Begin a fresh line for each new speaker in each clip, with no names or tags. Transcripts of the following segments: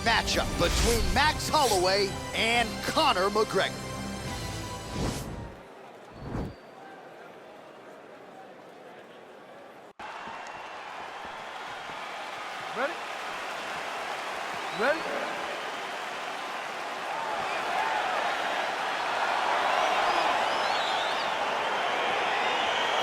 matchup between Max Holloway and Conor McGregor.
Ready? Ready?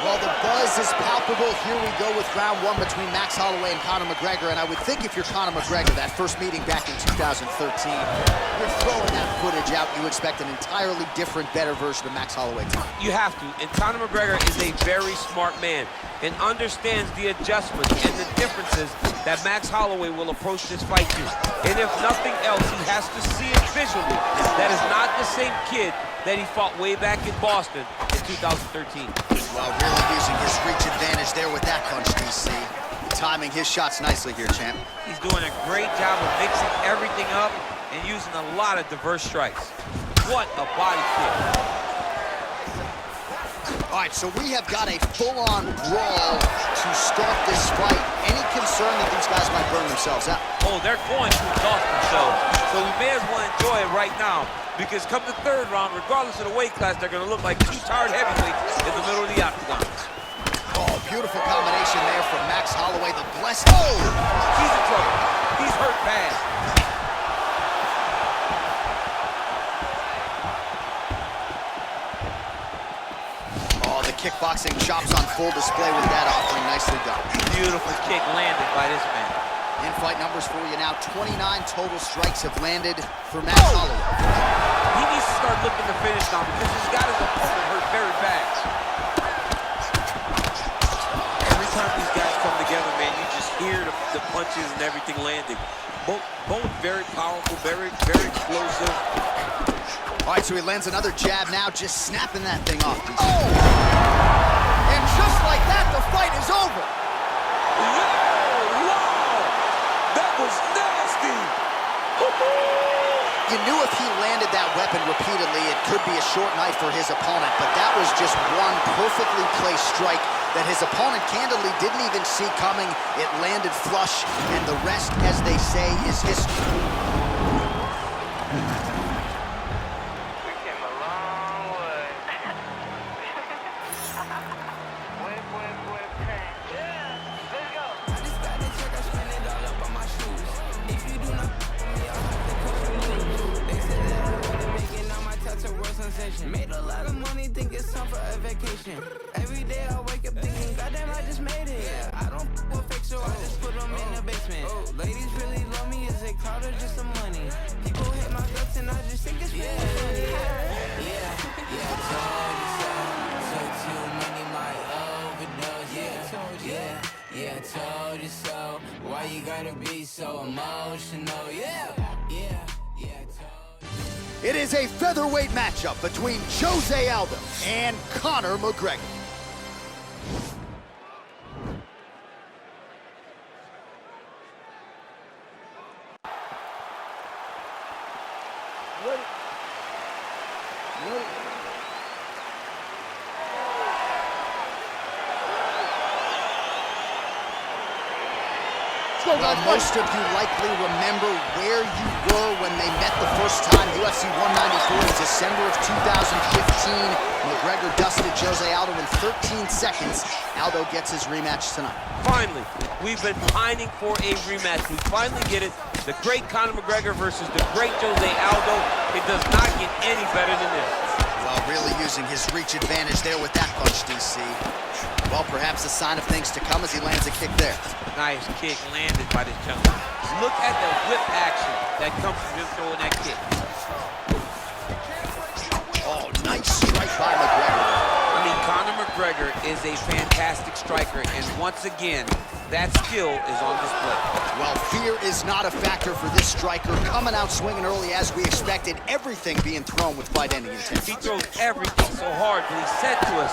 Well, the buzz is palpable. Here we go with round one between Max Holloway and Conor McGregor. And I would think if you're Conor McGregor, that first meeting back in 2013, you're throwing that footage out. You expect an entirely different, better version of Max Holloway.
You have to. And Conor McGregor is a very smart man and understands the adjustments and the differences that Max Holloway will approach this fight to. And if nothing else, he has to see it visually. That is not the same kid that he fought way back in Boston in 2013.
Well, really using his reach advantage there with that punch, DC. Timing his shots nicely here, champ.
He's doing a great job of mixing everything up and using a lot of diverse strikes. What a body kick.
All right, so we have got a full-on brawl to start this fight. Any concern that these guys might burn themselves out?
Oh, they're going to exhaust themselves. So we may as well enjoy it right now, because come the third round, regardless of the weight class, they're going to look like two tired heavyweights in the middle of the octagon.
Oh, beautiful combination there from Max Holloway. The blessed. Oh!
He's in trouble. He's hurt bad.
Oh, the kickboxing chops on full display with that offering. Nicely done.
Beautiful kick landed by this man.
In-fight numbers for you now. 29 total strikes have landed for Max Holloway.
He needs to start looking to finish now because he's got his opponent hurt very bad. Every time these guys come together, man, you just hear the punches and everything landing. Both very powerful, very explosive.
All right, so he lands another jab now, just snapping that thing off. Oh! And just like that, the fight is over. You knew if he landed that weapon repeatedly, it could be a short night for his opponent, but that was just one perfectly placed strike that his opponent candidly didn't even see coming. It landed flush, and the rest, as they say, is history.
We came a long way. Yeah, let's go.
I just got the check, I spend it all up on my shoes. If you do not me, I'll have to cut you loose. They said that I wasn't making all my touch a world sensation. Made a lot of money, think it's time for a vacation. Every day I wake up thinking, goddamn, I just made it. Yeah, I don't with fake, so I just put them in the basement. Ladies really love me, is it crowd or just some money? People hate my guts and I just think it's really funny. Yeah, I told you so. Took too many, might overdose. Yeah, I told you so. Why you gotta be so emotional? Yeah, I told you.
It is a featherweight matchup between Jose Aldo and Conor McGregor. Well, most of you likely remember where you were when they met the first time. UFC 194 in December of 2015. McGregor dusted Jose Aldo in 13 seconds. Aldo gets his rematch tonight.
Finally, we've been pining for a rematch. We finally get it. The great Conor McGregor versus the great Jose Aldo. It does not get any better than this.
Well, really using his reach advantage there with that punch, DC. Well, perhaps a sign of things to come as he lands a kick there.
Nice kick landed by this gentleman. Look at the whip action that comes from him throwing that kick.
Oh, nice strike by McGregor.
I mean, Conor McGregor is a fantastic striker, and once again, that skill is on display.
Well, fear is not a factor for this striker. Coming out swinging early as we expected, everything being thrown with fight-ending intent.
He throws everything so hard, but he said to us,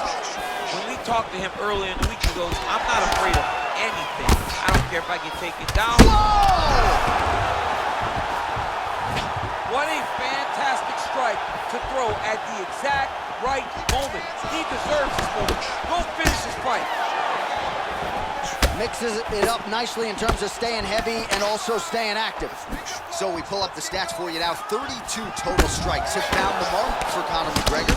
when we talked to him earlier in the week, he goes, I'm not afraid of anything. I don't care if I can take it down.
Whoa!
What a fantastic strike to throw at the exact right moment. He deserves this moment. Go finish this fight.
Mixes it up nicely in terms of staying heavy and also staying active. So we pull up the stats for you now. 32 total strikes have found the mark for Conor McGregor.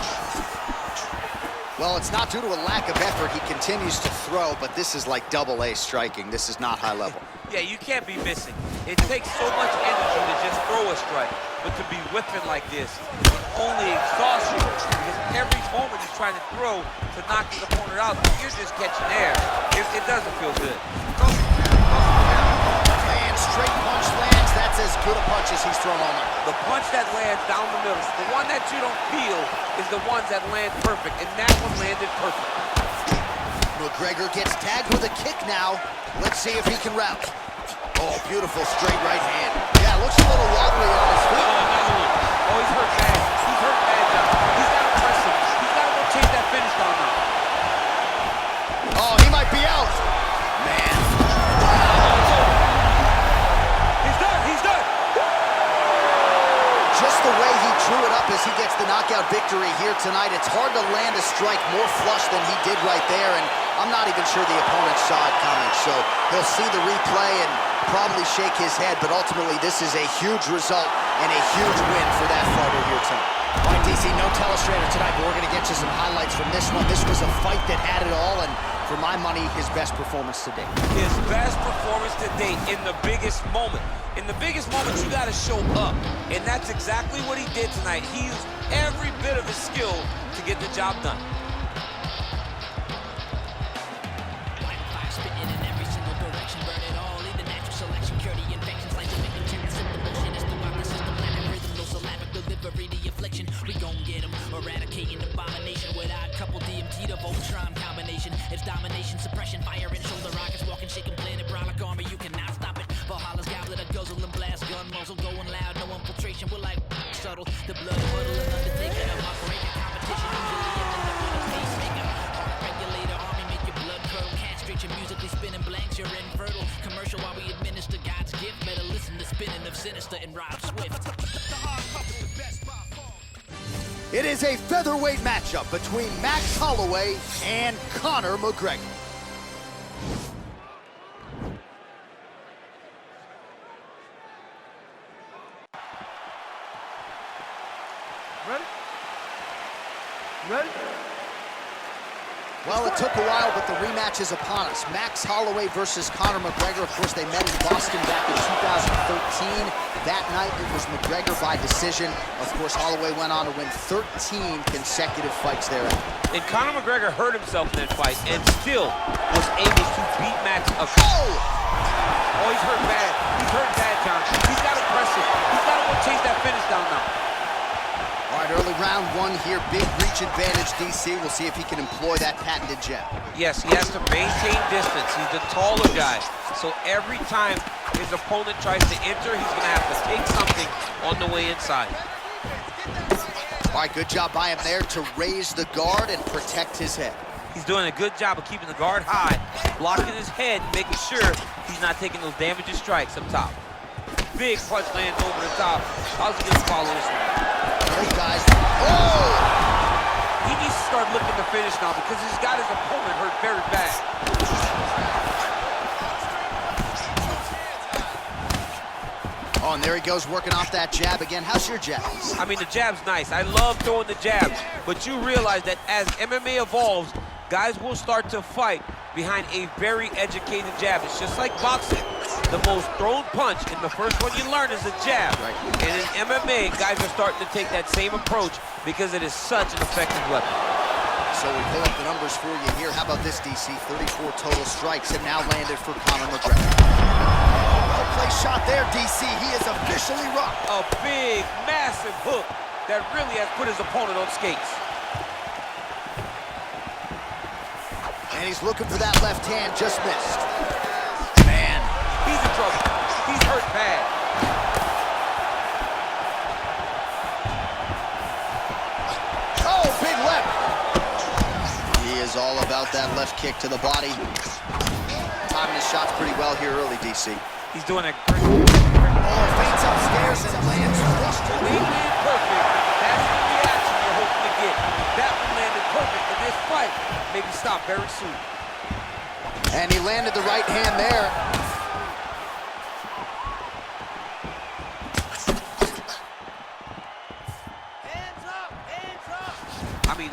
Well, it's not due to a lack of effort. He continues to throw, but this is like double-A striking. This is not high level.
Yeah, you can't be missing. It takes so much energy to just throw a strike, but to be whipping like this only exhausts you because every moment he's trying to throw to knock his opponent out, you're just catching air. It doesn't feel good.
And straight punch lands. That's as good a punch as he's thrown all night.
The punch that lands down the middle, the one that you don't feel is the ones that land perfect, and that one landed perfect.
McGregor gets tagged with a kick now. Let's see if he can rout. Oh, beautiful straight right hand. Yeah, looks a little wobbly on his feet.
Oh, he's hurt bad. He's hurt bad, John. He's got to press him. He's got to go chase that finish down now.
Oh, he might be out. Man.
He's done. He's done.
Just the way he drew it up as he gets the knockout victory here tonight, it's hard to land a strike more flush than he did right there, and I'm not even sure the opponent saw it coming, so he'll see the replay and probably shake his head, but ultimately this is a huge result and a huge win for that fighter here tonight. All right, DC, no telestrator tonight, but we're going to get you some highlights from this one. This was a fight that had it all, and for my money, his best performance to date.
His best performance to date in the biggest moment. In the biggest moment, you got to show up, and that's exactly what he did tonight. He used every bit of his skill to get the job done.
Spitting in every single direction, burn it all. Either natural selection, cure the infections like the victim turn the simple motion is throughout the system. Latin rhythm, no syllabic delivery, the affliction. We gon' get them, eradicating abomination without couple DMT to Voltron combination. It's domination, suppression, fire and shoulder rockets, walking, shaking, planet, brolic army. You cannot stop it. Valhalla's goblet, a guzzle and blast, gun muzzle going loud, no infiltration. We're like subtle, the blood puddle and undertaker, a operator competition usually in the with a pacemaker. Heart regulator, army make your blood curdle, castrate your musically spinning blanks, you're infertile. Commercial while we administer God's gift, better listen to spinning of Sinister and Rob Swift.
It is a featherweight matchup between Max Holloway and Conor McGregor.
Ready? Ready?
Well, it took a while, but the rematch is upon us. Max Holloway versus Conor McGregor. Of course, they met in Boston back in 2013. That night, it was McGregor by decision. Of course, Holloway went on to win 13 consecutive fights thereafter.
And Conor McGregor hurt himself in that fight and still was able to beat Max up. Oh, he's hurt bad. He's hurt bad, John. He's got to press it. He's got to go chase that finish down now.
All right, early round one here. Big reach advantage, DC. We'll see if he can employ that patented jab.
Yes, he has to maintain distance. He's the taller guy. So every time his opponent tries to enter, he's going to have to take something on the way inside.
All right, good job by him there to raise the guard and protect his head.
He's doing a good job of keeping the guard high, blocking his head, making sure he's not taking those damaging strikes up top. Big punch lands over the top. How's he going to follow this one?
Those guys. Oh!
He needs to start looking to finish now because he's got his opponent hurt very bad.
Oh, and there he goes working off that jab again. How's your jab?
I mean, the jab's nice. I love throwing the jab, but you realize that as MMA evolves, guys will start to fight behind a very educated jab. It's just like boxing. The most thrown punch, and the first one you learn is a jab. Right. And in MMA, guys are starting to take that same approach because it is such an effective weapon.
So we pull up the numbers for you here. How about this, DC? 34 total strikes have now landed for Conor McGregor. Well-placed shot there, DC. He is officially rocked.
A big, massive hook that really has put his opponent on skates.
And he's looking for that left hand, just missed. Man.
He's in trouble. He's hurt bad.
Oh, big left. He is all about that left kick to the body. Timing his shots pretty well here early, DC.
He's doing a great...
Oh, feints upstairs and lands flush to
They land perfect. That's the reaction you're hoping to get. That one landed perfect in this fight. Maybe stop very soon.
And he landed the right hand there.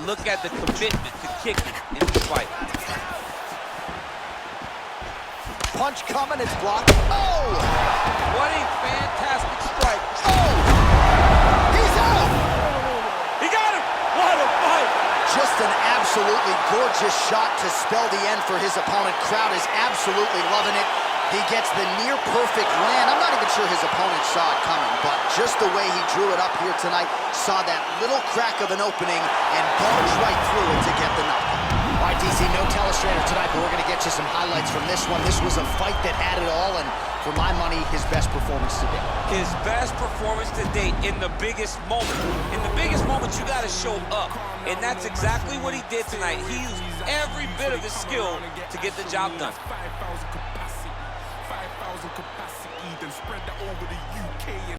look at the commitment to kicking in this fight.
Punch coming, it's blocked. Oh!
What a fantastic strike.
Oh! He's out!
He got him! What a fight!
Just an absolutely gorgeous shot to spell the end for his opponent. Crowd is absolutely loving it. He gets the near-perfect land. I'm not even sure his opponent saw it coming, but just the way he drew it up here tonight, saw that little crack of an opening and barged right through it to get the knockout. All right, DC, no telestrator tonight, but we're going to get you some highlights from this one. This was a fight that had it all, and for my money, his best performance to date.
His best performance to date in the biggest moment. In the biggest moment, you got to show up, and that's exactly what he did tonight. He used every bit of his skill to get the job done.
5,000 capacity, then spread that over the UK.